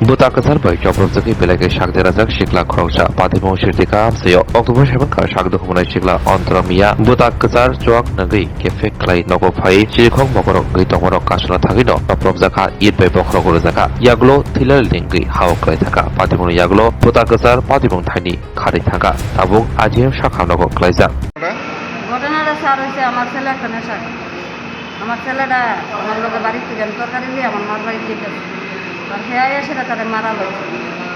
Buta kasar bai jobrok zaki belage shakde rajak shikla khoroksa padimong shirtika sayo Oktober 7 ka shakdo humunai shikla ontramia buta kasar chok nagi kefe klai nogo phai chirikhong mokorok ngi tongorok kasuna thagino noprok jaka id bai bokrok ro jaka yaglo thilal lingi haw klai thaka padimong yaglo buta kasar padimong thaini khari thaka tabuk ajiem shakha nogo klaijak ঘটনাটা sir হয়েছে আমার ছেলে একটা নেশা আমার ছেলেটা আমার লোকের বাড়িতে গেল তরকারি দিয়ে আমার মার বাড়ি যেতেছে আর হে সেটা তাদের মারালো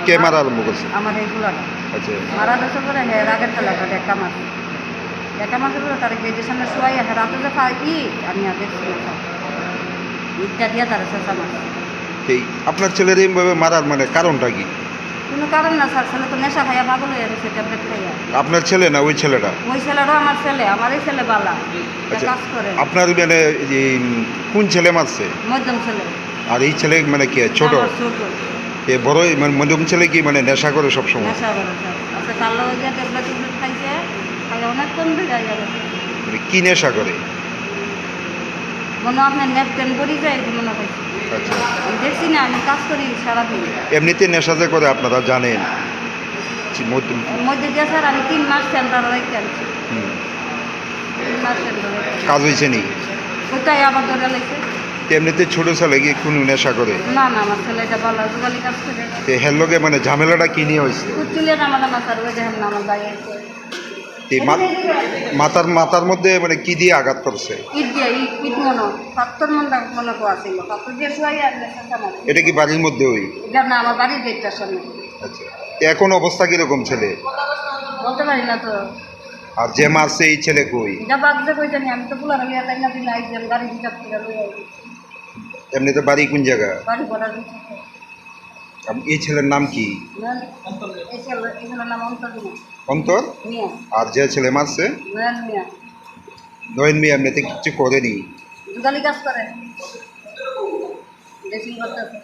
কে মারা আরম্ভ করছে? আমার এই গুলাটা আচ্ছা, মারা দেশে করে হে রাগের তেলাটা একটা মাসের পরে তার গেটের সামনে শোয়াই হে রাতে যে খাই আমি আর দেখছি না ইটটা দিয়ে তারা শেষা মাস এই আপনার ছেলের এইভাবে মারার মানে কারণটা কি? কোনো কারণ না স্যার, ছেলে তো নেশা খাইয়া পাগল হয়ে গেছে ট্যাবলেট খাইয়া। আপনার ছেলে না ওই ছেলেটা? ওই ছেলেটাও আমার ছেলে, আমারই ছেলে বালা আচ্ছা, কাজ করে। আপনার মানে যে কোন ছেলে মারছে? মধ্যম ছেলে। আর এই ছেলে মানে কি ছোট? আমার ছোট। এ বড় মানে মধ্যম ছেলে কি মানে নেশা করে সবসময়? নেশা করে স্যার, আচ্ছা কাল গিয়ে ট্যাবলেট খাইছে, খাইয়া অনেক কম দিয়ে যাবে। মানে কি নেশা করে? মনে আপনার নেপটেন করি যায় মনে হয়েছে। আচ্ছা, আমি দেখছি না, আমি কাজ করি সারাদিন। এমনিতে নেশা যে করে আপনারা জানেন? মধ্যে দিয়ে স্যার আমি 3 মাস সেন্টার রেখে আনছি। হুম, 3 মাস সেন্টার কাজ হয়েছে নি? ওটাই আবার ধরে লেগেছে। এমনিতে ছোট ছেলে কি কোনো নেশা করে? না না, আমার ছেলেটা বালা জোগালি কাজ করে। হের লগে মানে ঝামেলাটা কি নিয়ে হয়েছে? কুচুলের আমার স্যার ওই দেখেন না আমার দাঁড়িয়ে আছে। এই মাথার মধ্যে মানে কি দিয়ে আঘাত করছে? ইট দিয়ে ইট মনে 70 মনে করা ছিল, 70 দিয়ে শোয়াই আর নেশা মারে। এটা কি বাড়ির মধ্যে ওই? এটা না, আমার বাড়ির গেটটার সামনে। আচ্ছা, এখন অবস্থা কিরকম ছেলে? বলতে পারি না তো। আর যে মারছে এই ছেলে কই? যা বাগদে কই জানি, আমি তো পুলার লিয়া লাইনা দিন আইছেন গাড়ি রিজার্ভ করে লই আইছি। এমনিতে বাড়ি কোন জায়গা? বাড়ি বড় দিচ্ছে। এই ছেলের নাম কি? এই ছেলের নাম অন্তর অন্তর? মিয়া। আর যে ছেলে মারছে? নয়ন মিয়া। নয়ন মিয়া এমনিতে কিছু করেনি? জোগালি কাজ করে, ড্রেসিং করতেছে।